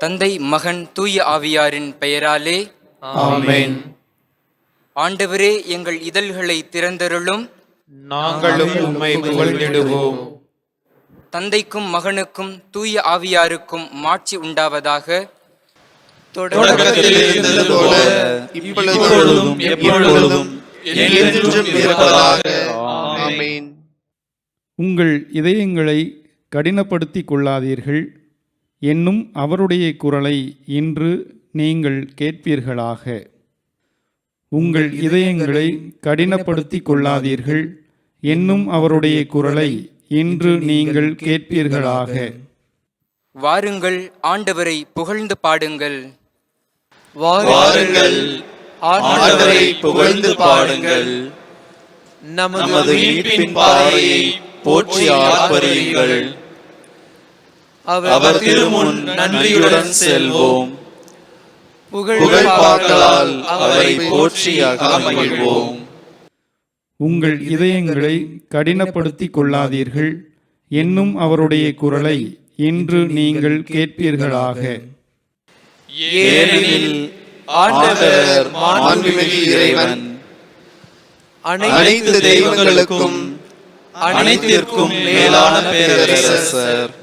தந்தை, மகன், தூய ஆவியாரின் பெயராலே ஆமென். ஆண்டவரே, எங்கள் இதழ்களை திறந்தருளும். நாங்களும் உம்மை புகழ்ந்திடுவோம். தந்தைக்கும் மகனுக்கும் தூய ஆவியாருக்கும் மாட்சி உண்டாவதாக. தொடக்கத்தில் இருந்தது போல இப்பொழுதும் எப்பொழுதும் என்றென்றும் இருப்பதாக. ஆமென். உங்கள் இதயங்களை கடினப்படுத்திக் கொள்ளாதீர்கள் என்னும் அவருடைய குரலை இன்று நீங்கள் கேட்பீர்களாக. உங்கள் இதயங்களை கடினப்படுத்திக் கொள்ளாதீர்கள் என்னும் அவருடைய குரலை இன்று நீங்கள் கேட்பீர்களாக. வாருங்கள், ஆண்டவரை புகழ்ந்து பாடுங்கள். வாருங்கள், ஆண்டவரை புகழ்ந்து பாடுங்கள். நமது மீட்பின் பாறையை போற்றி ஆர்ப்பரியுங்கள். அவர் திருமுன் நன்றியுடன் செல்வோம். புகழ் பாக்களால் அவரை போற்றி அகமகிழ்வோம். உங்கள் இதயங்களை கடினப்படுத்திக் கொள்ளாதீர்கள் என்னும் அவருடைய குரலை இன்று நீங்கள் கேட்பீர்களாக. ஏனெனில் ஆண்டவர் மாண்புமிகு இறைவன், அனைத்து தெய்வங்களுக்கும் அனைத்திற்கும் மேலான பேரரசர்.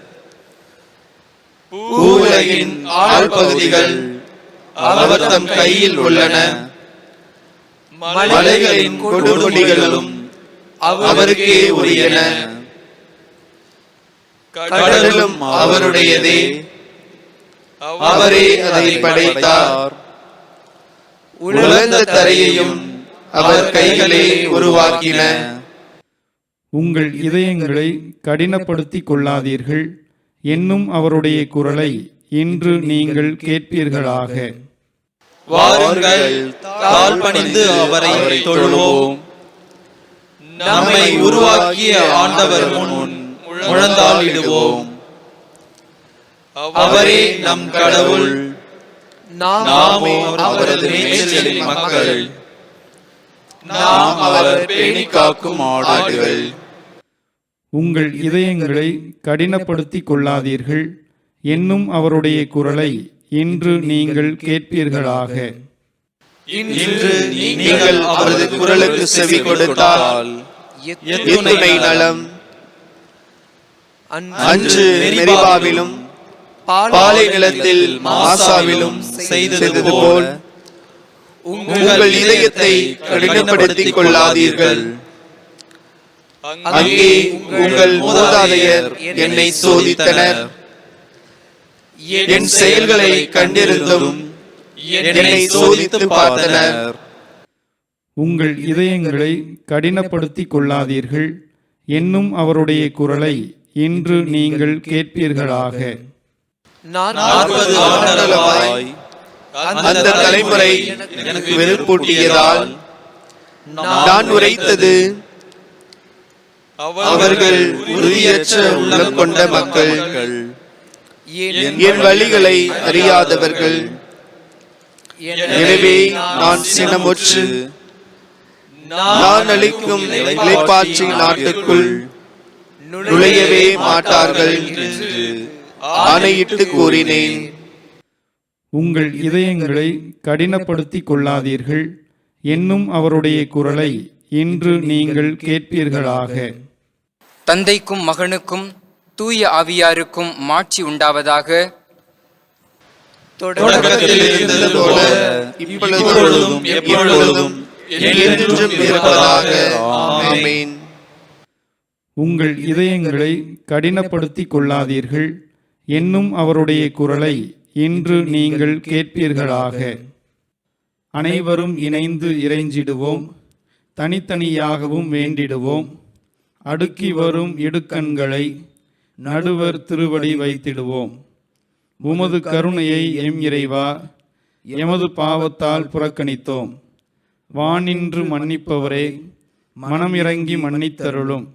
பூவுலகின் ஆழ்பகுதிகள் அவர் தம் கையில் உள்ளன. மலைகளின் கொடுமுடிகளும் அவருக்கே உரியன. கடலும் அவருடையதே, அவரே அதை படைத்தார். உலர்ந்த தரையையும் அவர் கைகளே உருவாக்கின. உங்கள் இதயங்களை கடினப்படுத்திக் கொள்ளாதீர்கள் என்னும் அவருடைய குரலை இன்று நீங்கள் கேட்பீர்களாக. வாருங்கள், தாழ்பணிந்து அவரை தொழுவோம். நம்மை உருவாக்கிய ஆண்டவர் முன் முழந்தாளிடுவோம். அவரே நம் கடவுள், நாமோ அவரது மேய்ச்சலின் மக்கள். நாம் அவர் பேணி காக்கும் ஆடுகள். உங்கள் இதயங்களை கடினப்படுத்திக் கொள்ளாதீர்கள் என்னும் அவருடைய குரலை இன்று நீங்கள் கேட்பீர்களாக. இன்று நீங்கள் அவரது குரலுக்கு செவி கொடுத்தால் எத்துணை நலம். அன்று மெரிபாவிலும் பாலை நிலத்தில் மாசாவிலும் செய்தது போல் உங்கள் இதயத்தை கடினப்படுத்திக் கொள்ளாதீர்கள். அங்கே உங்கள் மூதாதையர் என்னை சோதித்தனர். என் செயல்களை கண்டிருந்தும் என்னை சோதித்து பார்த்தனர். உங்கள் இதயங்களை கடினப்படுத்திக் கொள்ளாதீர்கள் என்னும் அவருடைய குரலை இன்று நீங்கள் கேட்பீர்களாக. 40 ஆண்டுகளாய் அந்த தலைமுறை எனக்கு வெறுப்பூட்டியதால் நான் உரைத்தது, அவர்கள் உறுதியற்ற உள்ளம் கொண்ட மக்கள், என் வழிகளை அறியாதவர்கள். எனவே நான் சினமுற்று நான் அளிக்கும் இளைப்பாற்றி நாட்டுக்குள் நுழையவே மாட்டார்கள் என்று ஆணையிட்டு கூறினேன். உங்கள் இதயங்களை கடினப்படுத்திக் கொள்ளாதீர்கள் என்னும் அவருடைய குரலை இன்று நீங்கள் கேட்பீர்களாக. தந்தைக்கும் மகனுக்கும் தூய ஆவியாருக்கும் மாட்சி உண்டாவதாக. தொடக்கத்தில் இருந்தது போல இப்பொழுதும் எப்பொழுதும் என்றென்றும் இருப்பதாக. ஆமென். உங்கள் இதயங்களை கடினப்படுத்திக் கொள்ளாதீர்கள் என்னும் அவருடைய குரலை இன்று நீங்கள் கேட்பீர்களாக. அனைவரும் இணைந்து இறைஞ்சிடுவோம், தனித்தனியாகவும் வேண்டிடுவோம். அடுக்கி வரும் இடுக்கண்களை நடுவர் திருவடி வைத்திடுவோம். உமது கருணையை எம் இறைவா எமது பாவத்தால் புறக்கணித்தோம். வானின்று மன்னிப்பவரே, மனமிறங்கி மன்னித்தருளும்.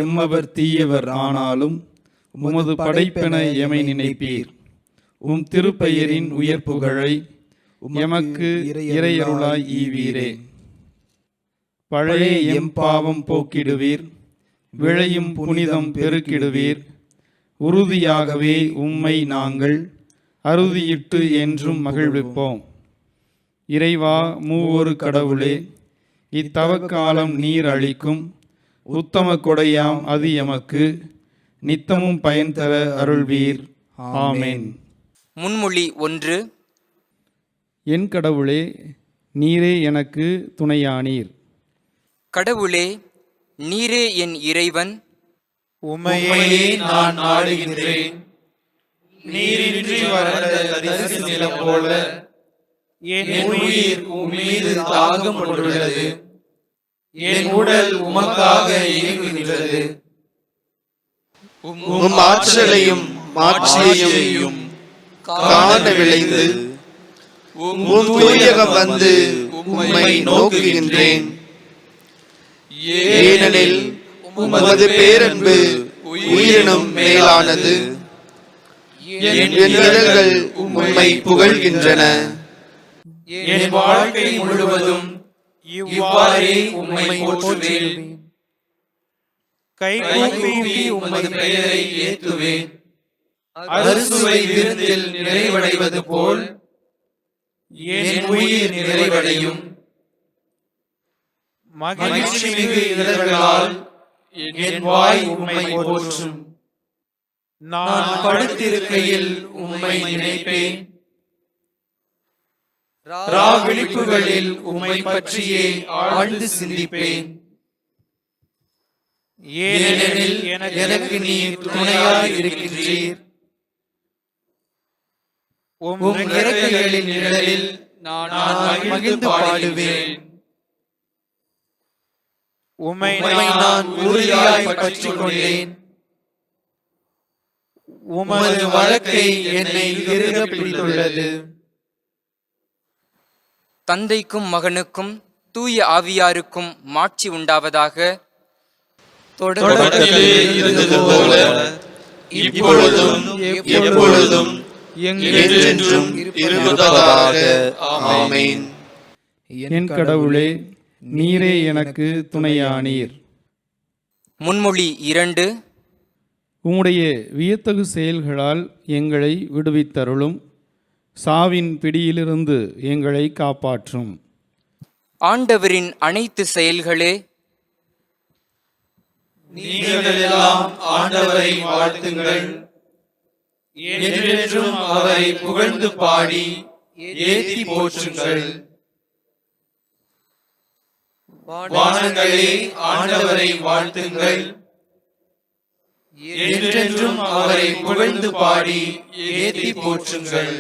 எம்மவர் தீயவர் ஆனாலும் உமது படைப்பென எமை நினைப்பீர். உம் திருப்பெயரின் உயர் புகழை எமக்கு இறையருளாய் ஈவீரே. பழைய எம் பாவம் போக்கிடுவீர், விளையும் புனிதம் பெருக்கிடுவீர். உறுதியாகவே உம்மை நாங்கள் அறுதியிட்டு என்றும் மகிழ்விப்போம். இறைவா, மூவொரு கடவுளே, இத்தவக்காலம் நீர் அளிக்கும் உத்தம கொடையாம் அது எமக்கு நித்தமும் பயன் தர அருள்வீர். ஆமென். முன்மொழி 1. என் கடவுளே, நீரே எனக்கு துணையானீர். கடவுளே, நீரே என் இறைவன். உம்மையே நான் நாடுகின்றேன். நீரின்றி வறண்ட தரிசு நிலம் போல என் உயிர் உம்மீது தாகம் கொண்டுள்ளது. என் உடல் உமக்காக இயங்குகின்றது. உம் ஆற்றலையும் மாட்சியையும் காண விளைந்து உம் தூயகம் வந்து உம்மை நோக்குகின்றேன். ஏனெனில் உமது பேரன்பு உயிரினும் மேலானது. என் இதழ்கள் உம்மை புகழ்கின்றன. என் வாழ்க்கை முழுவதும் இவ்வாறே உம்மை போற்றுவேன். கைகூப்பி உமது பெயரை ஏத்துவேன். அறுசுவை விருந்தில் நிறைவடைவது போல் என் உயிர் நிறைவடையும். மகிழ்ச்சி மிகு இதழ்களால் என் வாய் உம்மை போற்றும். நான் படுத்திருக்கையில் உம்மை நினைப்பேன். விழிப்புகளில் உம்மை பற்றியே ஆழ்ந்து சிந்திப்பேன். ஏனெனில் எனக்கு நீர் துணையாய் இருக்கின்றீர். உம் இறக்கைகளின் நிழலில் நான் மகிழ்ந்து பாடுவேன். உம்மை நான் உறுதியாய் பற்றிக் கொண்டேன். உமது வழக்கை என்னை இறுக பிடித்துள்ளது. தந்தைக்கும் மகனுக்கும் தூய ஆவியாருக்கும் மாட்சி உண்டாவதாக. தொடக்கத்திலே இருந்தது போல இப்பொழுதும் எப்பொழுதும் என்றென்றும் இருப்பதாக. ஆமென். என் கடவுளே, நீரே எனக்கு துணையானீர். முன்மொழி 2. உம்முடைய வியத்தகு செயல்களால் எங்களை விடுவித்தருளும். சாவின் பிடியிலிருந்து எங்களை காப்பாற்றும். ஆண்டவரின் அனைத்து செயல்களே, நீங்களெல்லாம் ஆண்டவரை வாழ்த்துங்கள். என்றென்றும் அவரை புகழ்ந்து பாடி ஏத்தி போற்றுங்கள். வானங்களே, ஆண்டவரை வாழ்த்துங்கள். என்றென்றும் அவரை புகழ்ந்து பாடி ஏத்தி போற்றுங்கள்.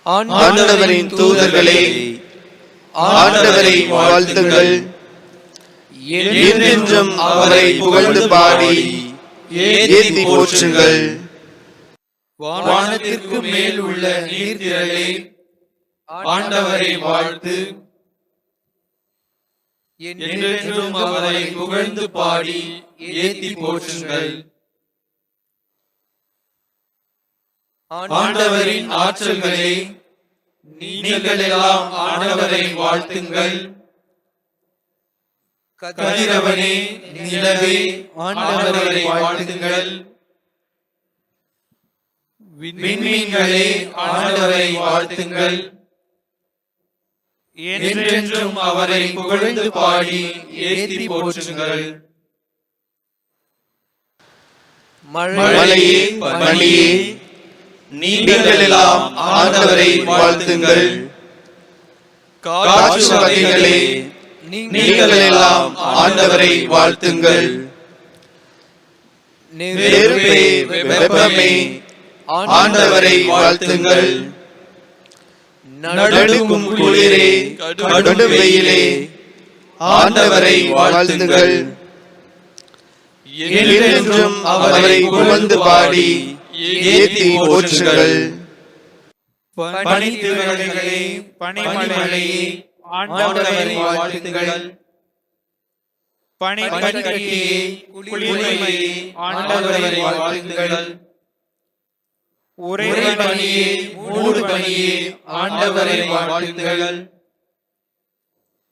ஆண்டவரின் தூதர்களே, ஆண்டவரை வாழ்த்துங்கள். என்றென்றும் அவரை புகழ்ந்து பாடி ஏத்தி போற்றுங்கள். வானத்திற்கு மேல் உள்ள நீர்த்திரளே, ஆண்டவரை வாழ்த்து. என்றென்றும் அவரை புகழ்ந்து பாடி ஏத்தி போற்றுங்கள். ஆண்டவரின் ஆற்றல்களே, நீங்களெல்லாம் ஆண்டவரை வாழ்த்துங்கள். கதிரவனே, நிலவே, ஆண்டவரை வாழ்த்துங்கள். விண்மீன்களே, ஆண்டவரை வாழ்த்துங்கள். என்றென்றும் அவரை புகழ்ந்து பாடி ஏத்தி போற்றுங்கள். மழையே, பனியே, நீங்களெல்லாம் ஆண்டவரை வாழ்த்துங்கள். காற்று வகைகளே, நீங்களெல்லாம் ஆண்டவரை வாழ்த்துங்கள். நெருப்பே, வெப்பமே, ஆண்டவரை வாழ்த்துங்கள். நடுங்கும் குளிரே, கடும் வெயிலே, ஆண்டவரை வாழ்த்துங்கள். என்றென்றும் அவரை புகழ்ந்து பாடி ஏத்தி போற்றுங்கள். பனித்துளிகளே, பனிமழையே, ஆண்டவரை வாழ்த்துங்கள். பனிக்கட்டியே, குளிர்மையே, ஆண்டவரை வாழ்த்துங்கள். உறைபனியே, மூடுபனியே, ஆண்டவரை வாழ்த்துங்கள்.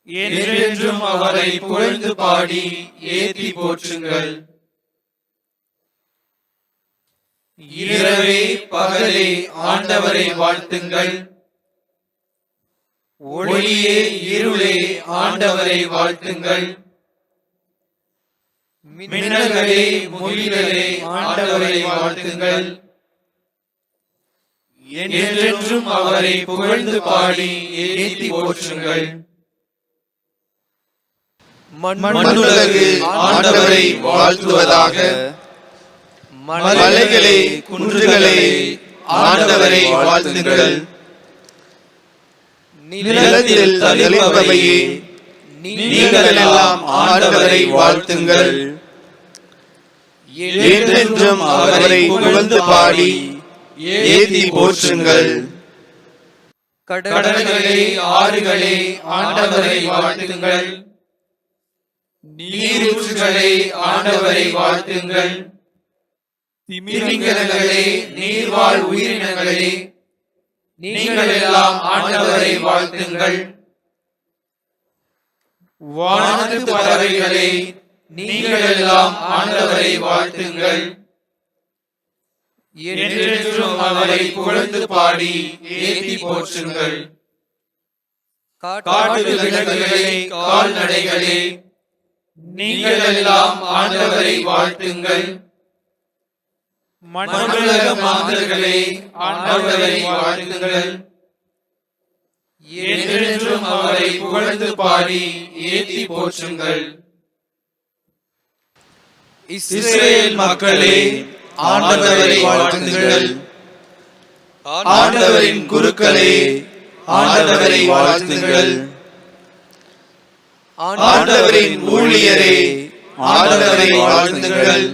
என்றென்றும் அவரை புகழ்ந்து பாடி ஏத்தி போற்றுங்கள். இரவே பகலே ஆண்டவரை வாழ்த்துங்கள். ஒளியே இருளே ஆண்டவரை வாழ்த்துங்கள். மின்னல்களே மொழிகளே ஆண்டவரை வாழ்த்துங்கள். என்றென்றும் அவரை புகழ்ந்து பாடி ஏத்தி போற்றுங்கள். மண்ணுலகு ஆண்டவரை வாழ்த்துவதாக. மலைகளே குன்றுகளே ஆண்டவரை வாழ்த்துங்கள். நிலத்தில் தளிர்ப்பவையே நீங்கள் எல்லாம் ஆண்டவரை வாழ்த்துங்கள். என்றென்றும் அவரை புகழ்ந்து பாடி ஏத்தி போற்றுங்கள். கடல்களே ஆறுகளே ஆண்டவரை வாழ்த்துங்கள். நீரூற்றுகளே ஆண்டவரை வாழ்த்துங்கள். திமிங்கலங்களே நீர்வாழ் உயிரினங்களே நீங்கள் எல்லாம் ஆண்டவரை வாழ்த்துங்கள். வானத்து பறவைகளே நீங்கள் எல்லாம் ஆண்டவரை வாழ்த்துங்கள். என்றென்றும் அவரை புகழ்ந்து பாடி ஏத்தி போற்றுங்கள். காட்டு விலங்குகளே கால்நடைகளே நீங்கள் எல்லாம் ஆண்டவரை வாழ்த்துங்கள். மண்ணுலக மாந்தர்களே ஆண்டவரை வாழ்த்துங்கள். என்றென்றும் அவரை புகழ்ந்து பாடி ஏத்தி போற்றுங்கள். இஸ்ரவேல் மக்களே ஆண்டவரை வாழ்த்துங்கள். ஆண்டவரின் குருக்களே ஆண்டவரை வாழ்த்துங்கள். ஆண்டவரின் ஊழியரே ஆண்டவரை வாழ்த்துங்கள்.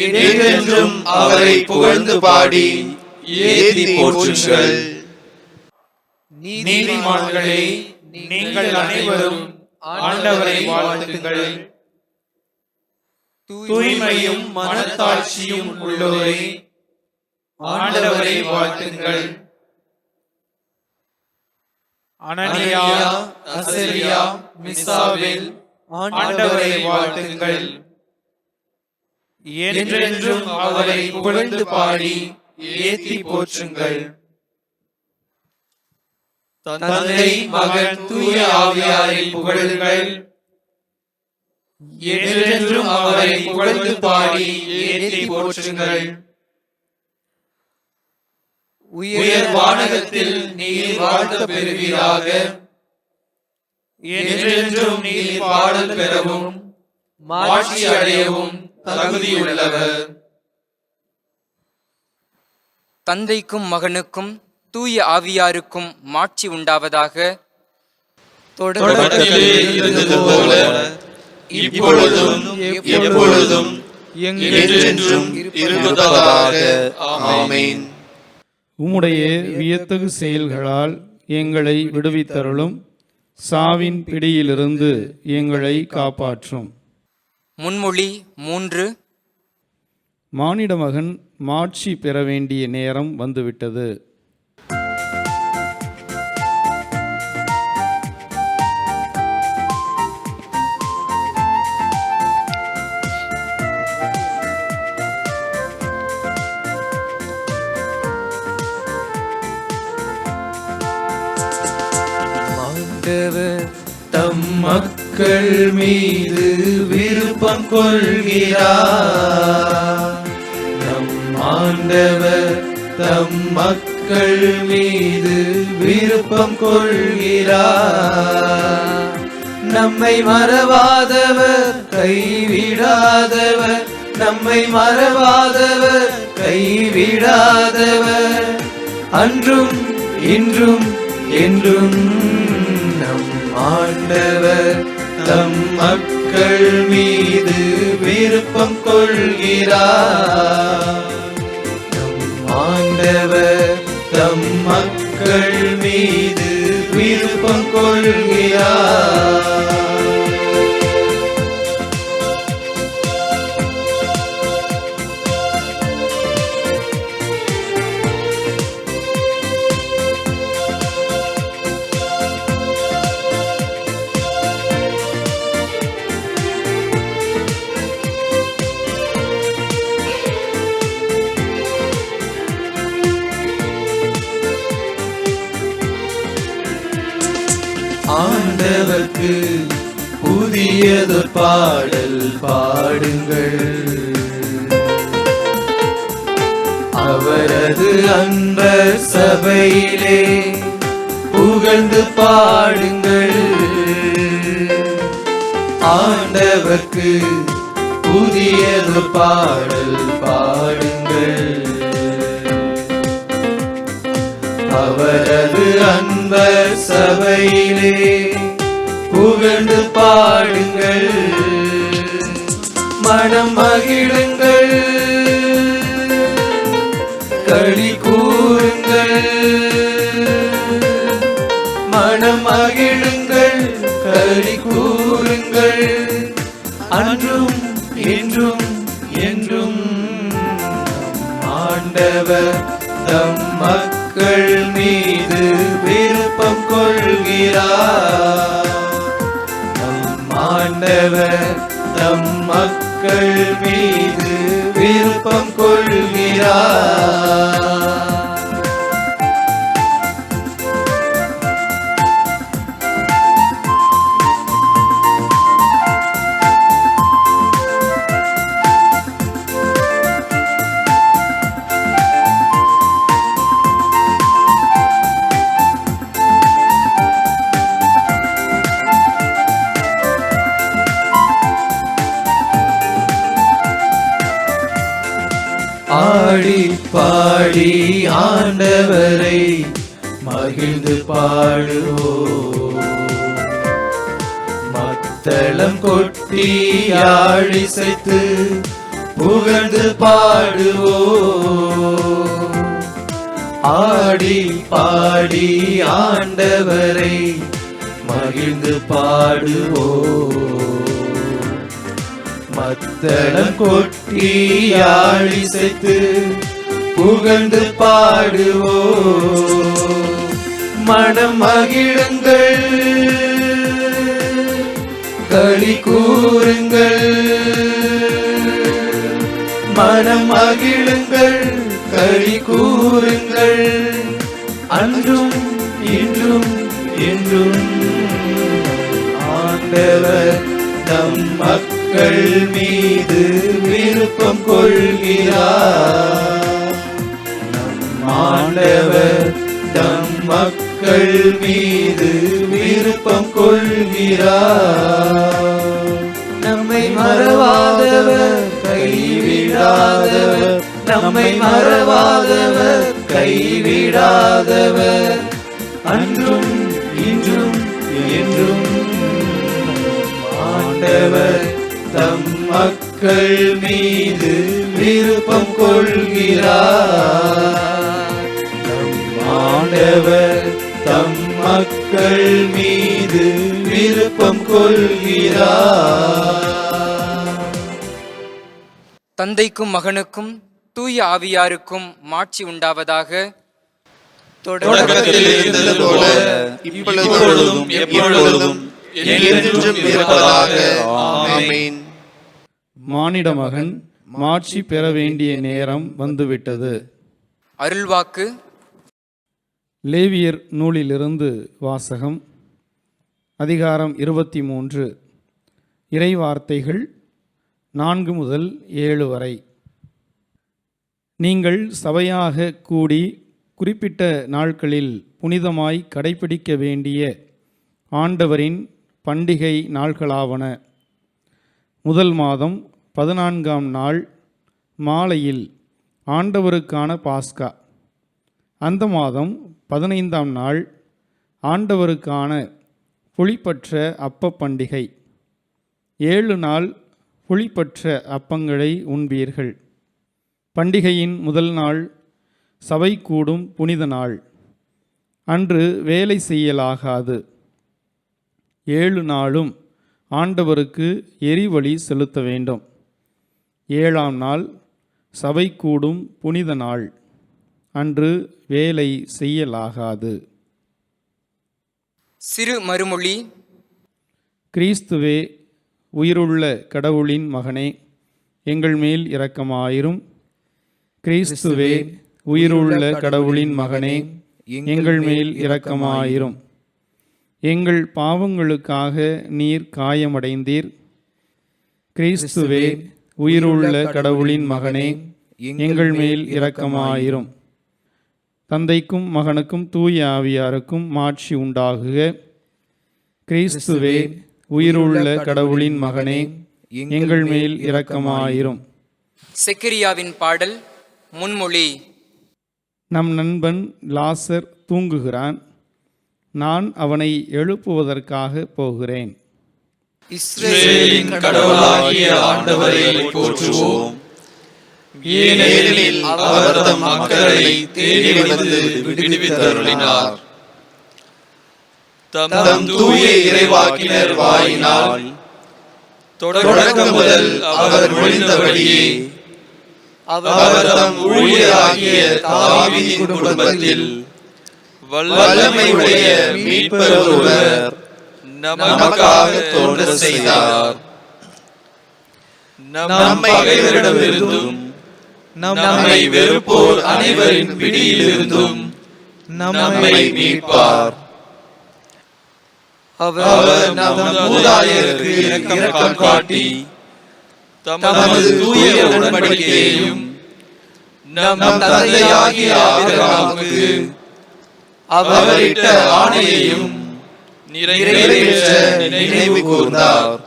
என்றென்றும் அவரை புகழ்ந்து பாடி ஏத்தி போற்றுங்கள். நீதிமான்களே நீங்கள் அனைவரும் ஆண்டவரை வாழ்த்துங்கள். தூய்மையும் மனத்தாட்சியும் உள்ளோரே ஆண்டவரை வாழ்த்துங்கள். அனனியா அசரியா மிசாவேல் ஆண்டவரை வாழ்த்துங்கள். என்றென்றும் அவரை புகழ்ந்து பாடி ஏத்தி போற்றுங்கள். தந்தை மகன் தூய ஆவியாரை புகழுங்கள். என்றென்றும் அவரை புகழ்ந்து பாடி ஏத்தி போற்றுங்கள். உயர் வானகத்தில் நீர் வாழ்த்த பெறுவீராக. என்றென்றும் நீர் பாடல் பெறவும் மாட்சி அடையவும் தகுதியுள்ளவர். தந்தைக்கும் மகனுக்கும் தூய ஆவியாருக்கும் மாட்சி உண்டாவதாக. தொடக்கத்திலே இருந்தது போல இப்பொழுதும் எப்பொழுதும் என்றென்றும் இருப்பதாக. ஆமென். உம்முடைய வியத்தகு செயல்களால் எங்களை விடுவித்தருளும். சாவின் பிடியிலிருந்து எங்களை காப்பாற்றும். முன்மொழி 3. மானிட மகன் மாட்சி பெற வேண்டிய நேரம் வந்துவிட்டது. ஆண்டவர் தம் மக்கள் மீது விருப்பம் கொள்கிறார். நம் ஆண்டவர் தம் மக்கள் மீது விருப்பம் கொள்கிறார். நம்மை மறவாதவர் கைவிடாதவர். நம்மை மறவாதவர் கைவிடாதவர். அன்றும் இன்றும் என்றும் நம் ஆண்டவர் தம் மக்கள் மீது விருப்பம் கொள்கிறார். நம் ஆண்டவர் தம் மக்கள் மீது விருப்பம் கொள்கிறார். ஆண்டவர்க்கு புதியதொரு பாடல் பாடுங்கள். அவரது அன்பர் சபையிலே புகழ்ந்து பாடுங்கள். ஆண்டவர்க்கு புதியதொரு பாடல் பாடுங்கள். அவரது அன்பர் சபையிலே புகழ்ந்து பாடுங்கள். மனம் மகிழுங்கள், களி கூறுங்கள். மனம் மகிழுங்கள், களி கூறுங்கள். அன்றும் இன்றும் என்றும் ஆண்டவர் தம் மக்கள் மீது விருப்பம் கொள்கிறார். நம் ஆண்டவர் தம் மக்கள் மீது விருப்பம் கொள்கிறார். ஆடி பாடி ஆண்டவரை மகிழ்ந்து பாடுவோம். மத்தளம் கொட்டி ஆழிசைத்து புகழ்ந்து பாடுவோம். ஆடி பாடி ஆண்டவரை மகிழ்ந்து பாடுவோம். மத்தளம் கொட்டி ஆழிசைத்து புகழ்ந்து பாடுவோம். மனம் மகிழுங்கள், களி கூறுங்கள். மனம் மகிழுங்கள், களி கூறுங்கள். அன்றும் இன்றும் என்றும் ஆண்டவர் தம் மக்கள் மீது விருப்பம் கொள்கிறார். நம் ஆண்டவர் தம் மக்கள் மீது விருப்பம் கொள்கிறார். நம்மை மறவாதவர், கைவிடாதவர். நம்மை மறவாதவர், கைவிடாதவர். அன்றும் இன்றும் என்றும் ஆண்டவர் தம் மக்கள் மீது விருப்பம் கொள்கிறார். நம் ஆண்டவர் தம் மக்கள் மீது விருப்பம் கொள்கிறார். தந்தைக்கும் மகனுக்கும் தூய ஆவியாருக்கும் மாட்சி உண்டாவதாக. தொடக்கத்தில் இருந்தது போல இப்பொழுதும் எப்பொழுதும் என்றென்றும் இருப்பதாக. ஆமென். மானிட மகன் மாட்சி பெற வேண்டிய நேரம் வந்துவிட்டது. அருள்வாக்கு. லேவியர் நூலிலிருந்து வாசகம். அதிகாரம் 23. இறைவார்த்தைகள் 4 முதல் 7 வரை. நீங்கள் சபையாக கூடி குறிப்பிட்ட நாட்களில் புனிதமாய் கடைபிடிக்க வேண்டிய ஆண்டவரின் பண்டிகை நாள்களாவன. முதல் மாதம் 14ஆம் நாள் மாலையில் ஆண்டவருக்கான பாஸ்கா. அந்த மாதம் 15ஆம் நாள் ஆண்டவருக்கான புளிப்பற்ற அப்ப பண்டிகை. 7 நாள் புளிப்பற்ற அப்பங்களை உண்பீர்கள். பண்டிகையின் முதல் நாள் சபை கூடும் புனித நாள். அன்று வேலை செய்யலாகாது. 7 நாளும் ஆண்டவருக்கு எரிபலி செலுத்த வேண்டும். 7ஆம் நாள் சபை கூடும் புனித நாள். அன்று வேலை செய்யலாகாது. சிறு மறுமொழி. கிறிஸ்துவே, உயிருள்ள கடவுளின் மகனே, எங்கள் மேல் இரக்கமாயிரும். கிறிஸ்துவே, உயிருள்ள கடவுளின் மகனே, எங்கள் மேல் இரக்கமாயிரும். எங்கள் பாவங்களுக்காக நீர் காயமடைந்தீர். கிறிஸ்துவே, உயிருள்ள கடவுளின் மகனே, எங்கள் மேல் இரக்கமாயிரும். தந்தைக்கும் மகனுக்கும் தூய ஆவியாருக்கும் மாட்சி உண்டாகுக. கிறிஸ்துவே, உயிருள்ள கடவுளின் மகனே, எங்கள் மேல் இரக்கமாயிரும். செக்கரியாவின் பாடல் முன்மொழி. நம் நண்பன் லாசர் தூங்குகிறான், நான் அவனை எழுப்புவதற்காக போகிறேன். இஸ்ரவேலின் கடவுளாகிய ஆண்டவரை போற்றுவோம். ஏனெனில் அவர் தம் மக்களை தேடி வந்து விடுவித்தருளினார். தம் தூய இறைவாக்கினர் வாயினால் தொடக்கம் முதல் அவர் மொழிந்தபடியே அவர் தம் ஊழியராகிய தாவீதின் குடும்பத்தில் வல்லமையுடைய மீட்பர் ஒருவர் நமக்காக தோன்ற செய்தார். நம் பகைவரிடமிருந்தும் நம்மை வெறுப்போர் அனைவரின் பிடியிலிருந்தும் நம்மை மீட்பார். அவர் நம் மூதாதையருக்கு இரக்கம் காட்டி தமது தூய உடன்படிக்கையையும் நம் தந்தையாகிய ஆபிரகாமுக்கு அவரிட்ட ஆணையையும் நிறைவேற்ற நினைவு கூர்ந்தார்.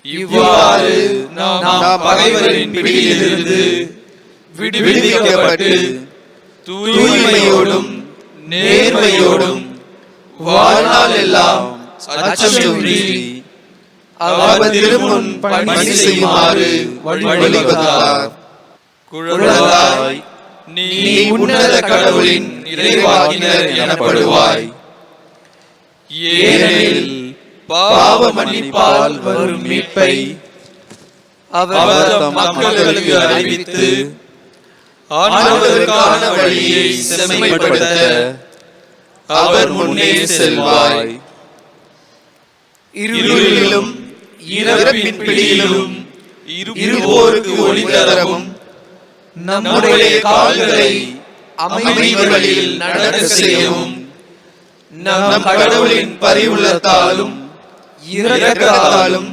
இவ்வாறு நாம் பகைவரின் பிடியிலிருந்து விடுவிக்கப்பட்டு தூய்மையோடும் நேர்மையோடும் வாழ்நாள் எல்லாம் அச்சமின்றி அவர் திருமுன் பணி செய்யுமாறு வழிவகுத்தார். குழந்தாய், நீ உன்னத கடவுளின் இறைவாக்கினர் எனப்படுவாய். ஏனெனில் பாவ மன்னிப்பால் வரும் மீட்பை அவர் தம் மக்களுக்கு அறிவித்து ஆண்டவருக்கான வழியை செம்மைப்படுத்த அவர் முன்னே செல்வாய். இருளிலும் இறப்பின் பிடியிலும் இருப்போருக்கு ஒளி தரவும் நம்முடைய கால்களை அமைதிகளில் நடக்க செய்யவும் நம் கடவுளின் பரிவுள்ளத்தாலும் இரக்கத்தாலும்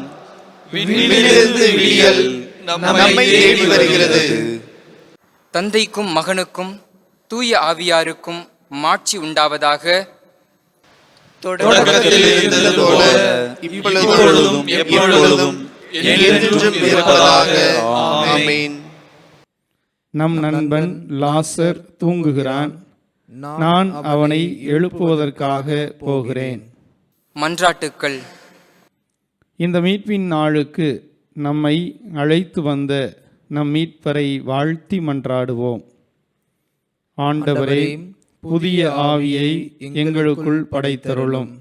விண்ணிலிருந்து விடியல் நம்மை தேடி வருகிறது. தந்தைக்கும் மகனுக்கும் தூய ஆவியாருக்கும் மாட்சி உண்டாவதாக. தொடக்கத்தில் இருந்தது போல இப்பொழுதும் எப்பொழுதும் என்றென்றும் இருப்பதாக. ஆமென். நம் நண்பன் லாசர் தூங்குகிறான், நான் அவனை எழுப்புவதற்காக போகிறேன். மன்றாட்டுக்கள். இந்த மீட்பின் நாளுக்கு நம்மை அழைத்து வந்த நம் மீட்பரை வாழ்த்தி மன்றாடுவோம். ஆண்டவரே, புதிய ஆவியை எங்களுக்குள் படைத்தருளும்.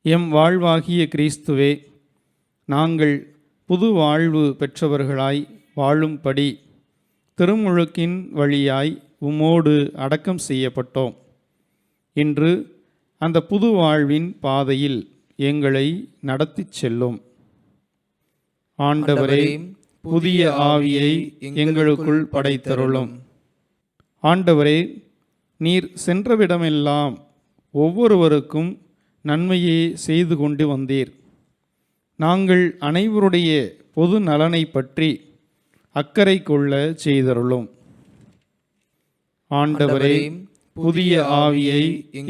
எம் வாழ்வாகிய கிறிஸ்துவே, நாங்கள் புது வாழ்வு பெற்றவர்களாய் வாழும்படி திருமுழுக்கின் வழியாய் உம்மோடு அடக்கம் செய்யப்பட்டோம். இன்று அந்த புது வாழ்வின் பாதையில் எங்களை நடத்திச் செல்லும். ஆண்டவரே, புதிய ஆவியை எங்களுக்குள் படைத்தருளும். ஆண்டவரே, நீர் சென்றவிடமெல்லாம் ஒவ்வொருவருக்கும் நன்மையே செய்து கொண்டு வந்தீர். நாங்கள் அனைவருடைய பொது நலனை பற்றி அக்கறை கொள்ள செய்தருளும். ஆண்டவரே, புதிய ஆவியை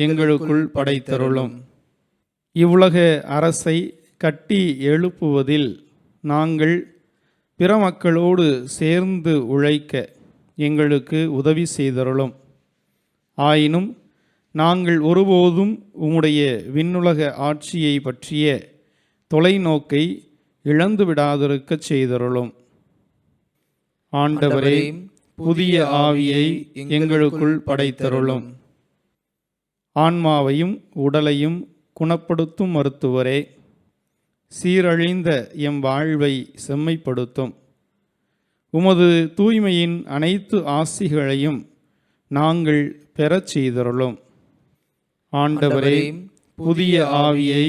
எங்களுக்குள் படைத்தருளும். இவ்வுலக அரசை கட்டி எழுப்புவதில் நாங்கள் பிற மக்களோடு சேர்ந்து உழைக்க எங்களுக்கு உதவி செய்தருளும். ஆயினும் நாங்கள் ஒருபோதும் உம்முடைய விண்ணுலக ஆட்சியை பற்றிய தொலைநோக்கை இழந்துவிடாதிருக்கச் செய்தருளும். ஆண்டவரே, புதிய ஆவியை எங்களுக்குள் படைத்தருளும். ஆன்மாவையும் உடலையும் குணப்படுத்தும் மருத்துவரே, சீரழிந்த எம் வாழ்வை செம்மைப்படுத்தும். உமது தூய்மையின் அனைத்து ஆசிகளையும் நாங்கள் பெறச் செய்தருளும். ஆண்டவரே, புதிய ஆவியை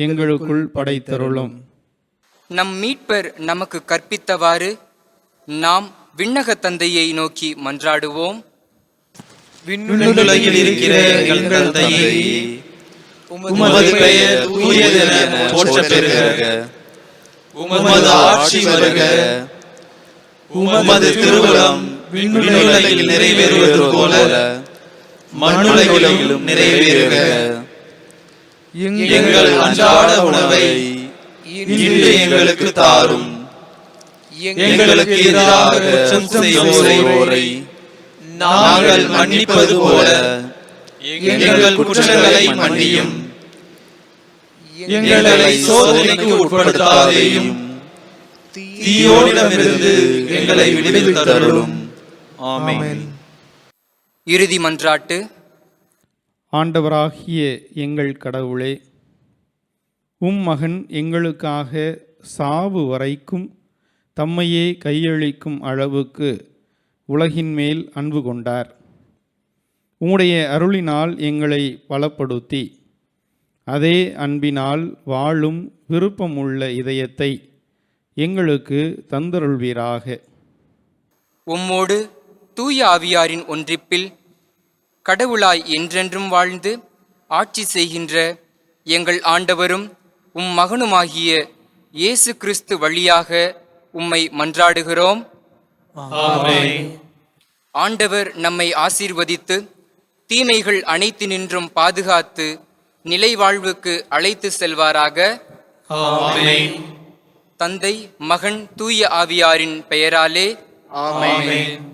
எங்களுக்குள் படைத்தருளும். நம் மீட்பர் நமக்கு கற்பித்தவாறு நாம் விண்ணக தந்தையை நோக்கி மன்றாடுவோம். விண்ணுலகில் இருக்கிற எங்கள் தந்தையே, உமது பெயர் தூயதென போற்றப் பெறுக. உமது ஆட்சி வருக. உமது திருவுளம் விண்ணுலகில் நிறைவேறுவது போல மண்ணுலகிலும் நிறைவேறுக. எங்கள் அன்றாட உணவை இன்று எங்களுக்கு தாரும். எங்களுக்கு எதிராக குற்றம் செய்வோரை நாங்கள் மன்னிப்பது போல எங்கள் குற்றங்களை மன்னியும். எங்களை சோதனைக்கு உட்படுத்தாதேயும், தீயோனிடமிருந்து எங்களை விடுவித்தருளும். ஆமென். இறுதி மன்றாட்டு. ஆண்டவராகிய எங்கள் கடவுளே, மகன் எங்களுக்காக சாவு வரைக்கும் தம்மையே கையளிக்கும் அளவுக்கு உலகின் மேல் அன்பு கொண்டார். உம்முடைய அருளினால் எங்களை பலப்படுத்தி அதே அன்பினால் வாழும் விருப்பமுள்ள இதயத்தை எங்களுக்கு தந்தருள்வீராக. உம்மோடு தூய ஆவியாரின் ஒன்றிப்பில் கடவுளாய் என்றென்றும் வாழ்ந்து ஆட்சி செய்கின்ற எங்கள் ஆண்டவரும் மகனுமாகிய இயேசு கிறிஸ்து வழியாக உம்மை மன்றாடுகிறோம். ஆமென். ஆண்டவர் நம்மை ஆசீர்வதித்து தீமைகள் அனைத்தினின்றும் பாதுகாத்து நிலை வாழ்வுக்கு அழைத்து செல்வாராக. ஆமென். தந்தை, மகன், தூய ஆவியாரின் பெயராலே ஆமென்.